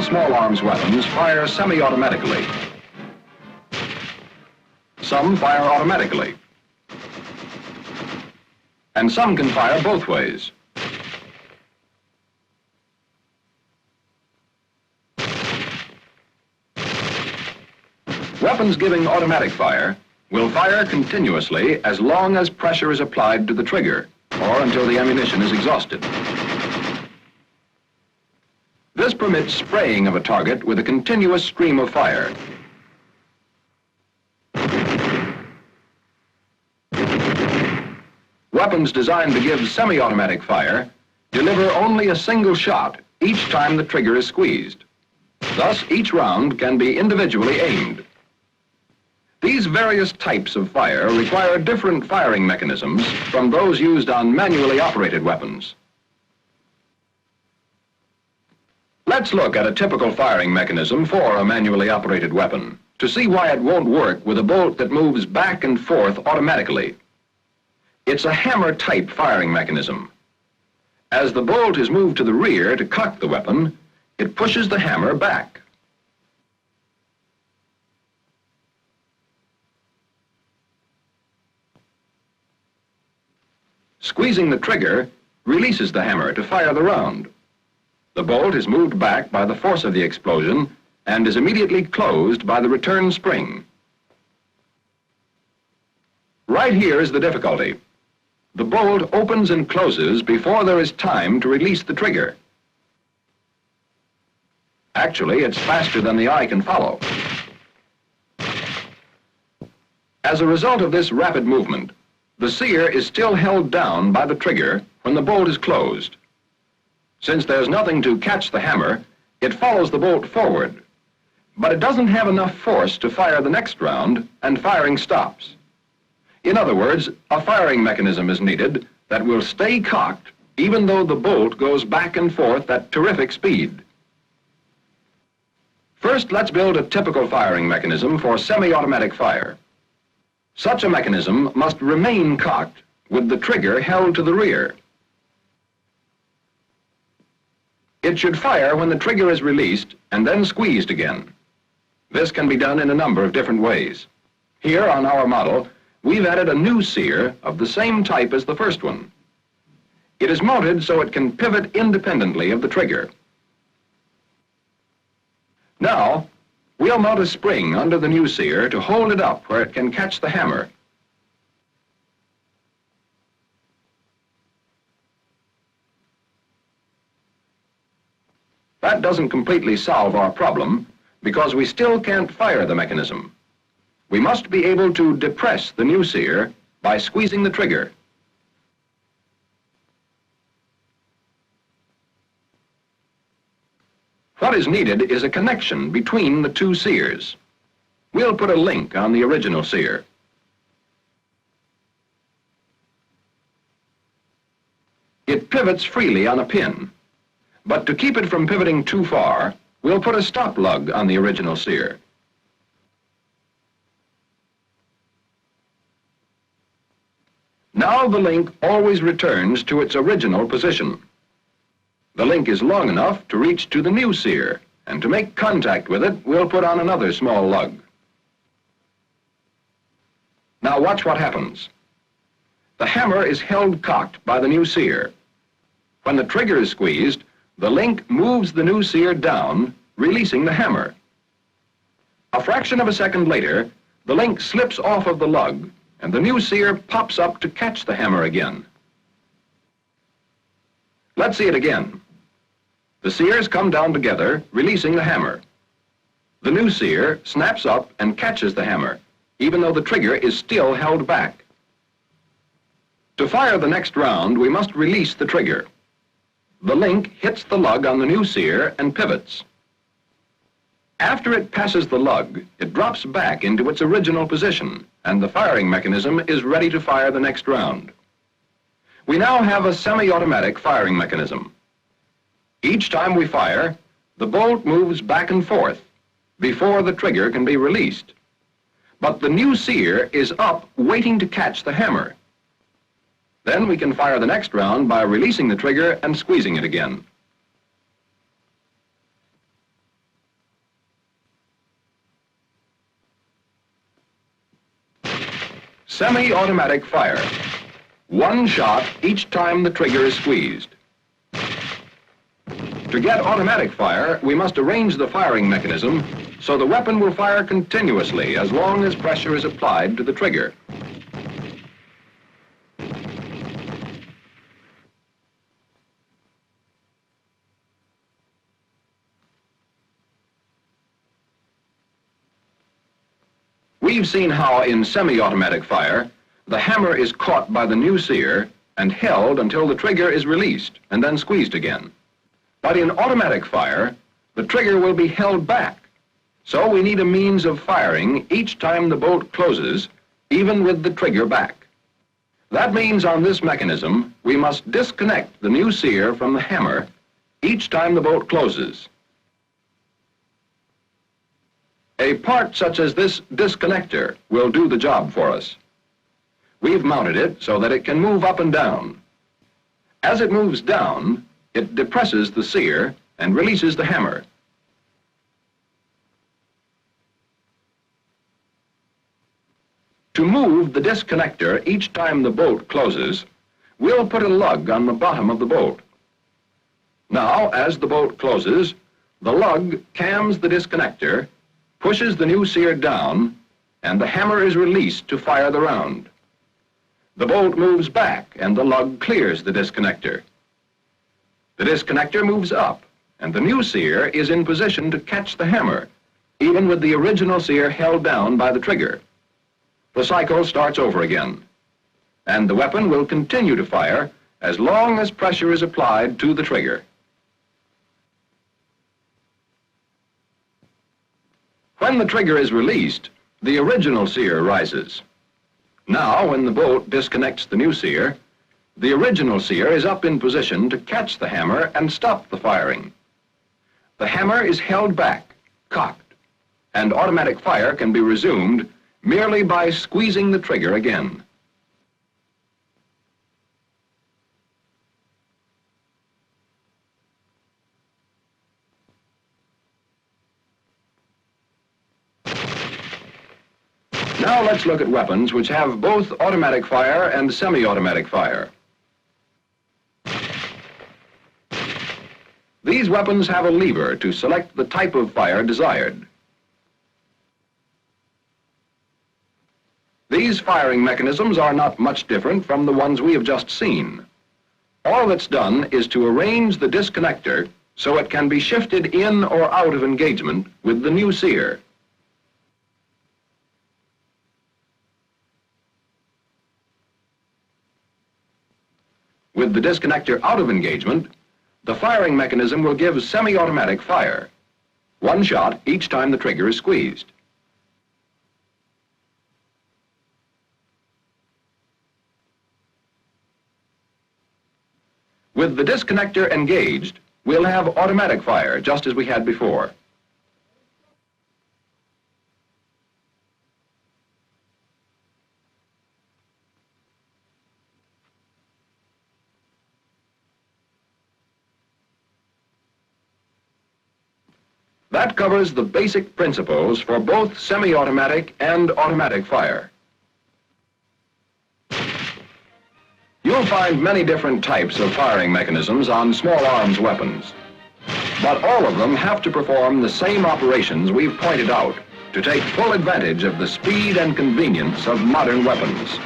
small arms weapons fire semi-automatically. Some fire automatically. And some can fire both ways. Weapons giving automatic fire will fire continuously as long as pressure is applied to the trigger or until the ammunition is exhausted. This permits spraying of a target with a continuous stream of fire. Weapons designed to give semi-automatic fire deliver only a single shot each time the trigger is squeezed. Thus, each round can be individually aimed. These various types of fire require different firing mechanisms from those used on manually operated weapons. Let's look at a typical firing mechanism for a manually operated weapon to see why it won't work with a bolt that moves back and forth automatically. It's a hammer-type firing mechanism. As the bolt is moved to the rear to cock the weapon, it pushes the hammer back. Squeezing the trigger releases the hammer to fire the round. The bolt is moved back by the force of the explosion and is immediately closed by the return spring. Right here is the difficulty. The bolt opens and closes before there is time to release the trigger. Actually, it's faster than the eye can follow. As a result of this rapid movement, the sear is still held down by the trigger when the bolt is closed. Since there's nothing to catch the hammer, it follows the bolt forward, but it doesn't have enough force to fire the next round, and firing stops. In other words, a firing mechanism is needed that will stay cocked even though the bolt goes back and forth at terrific speed. First, let's build a typical firing mechanism for semi-automatic fire. Such a mechanism must remain cocked with the trigger held to the rear. It should fire when the trigger is released and then squeezed again. This can be done in a number of different ways. Here on our model, we've added a new sear of the same type as the first one. It is mounted so it can pivot independently of the trigger. Now, we'll mount a spring under the new sear to hold it up where it can catch the hammer. That doesn't completely solve our problem because we still can't fire the mechanism. We must be able to depress the new sear by squeezing the trigger. What is needed is a connection between the two sears. We'll put a link on the original sear. It pivots freely on a pin, but to keep it from pivoting too far, we'll put a stop lug on the original sear. Now the link always returns to its original position. The link is long enough to reach to the new sear, and to make contact with it, we'll put on another small lug. Now watch what happens. The hammer is held cocked by the new sear. When the trigger is squeezed, the link moves the new sear down, releasing the hammer. A fraction of a second later, the link slips off of the lug, and the new sear pops up to catch the hammer again. Let's see it again. The sears come down together, releasing the hammer. The new sear snaps up and catches the hammer, even though the trigger is still held back. To fire the next round, we must release the trigger. The link hits the lug on the new sear and pivots. After it passes the lug, it drops back into its original position, and the firing mechanism is ready to fire the next round. We now have a semi-automatic firing mechanism. Each time we fire, the bolt moves back and forth before the trigger can be released. But the new sear is up waiting to catch the hammer. Then we can fire the next round by releasing the trigger and squeezing it again. Semi-automatic fire. One shot each time the trigger is squeezed. To get automatic fire, we must arrange the firing mechanism so the weapon will fire continuously as long as pressure is applied to the trigger. We've seen how in semi-automatic fire, the hammer is caught by the new sear and held until the trigger is released and then squeezed again. But in automatic fire, the trigger will be held back. So we need a means of firing each time the bolt closes, even with the trigger back. That means on this mechanism, we must disconnect the new sear from the hammer each time the bolt closes. A part such as this disconnector will do the job for us. We've mounted it so that it can move up and down. As it moves down, it depresses the sear and releases the hammer. To move the disconnector each time the bolt closes, we'll put a lug on the bottom of the bolt. Now, as the bolt closes, the lug cams the disconnector, pushes the new sear down, and the hammer is released to fire the round. The bolt moves back and the lug clears the disconnector. The disconnector moves up and the new sear is in position to catch the hammer, even with the original sear held down by the trigger. The cycle starts over again, and the weapon will continue to fire as long as pressure is applied to the trigger. When the trigger is released, the original sear rises. Now, when the bolt disconnects the new sear, the original sear is up in position to catch the hammer and stop the firing. The hammer is held back, cocked, and automatic fire can be resumed merely by squeezing the trigger again. Now let's look at weapons which have both automatic fire and semi-automatic fire. These weapons have a lever to select the type of fire desired. These firing mechanisms are not much different from the ones we have just seen. All that's done is to arrange the disconnector so it can be shifted in or out of engagement with the new sear. With the disconnector out of engagement, the firing mechanism will give semi-automatic fire. One shot each time the trigger is squeezed. With the disconnector engaged, we'll have automatic fire just as we had before. That covers the basic principles for both semi-automatic and automatic fire. You'll find many different types of firing mechanisms on small arms weapons, but all of them have to perform the same operations we've pointed out to take full advantage of the speed and convenience of modern weapons.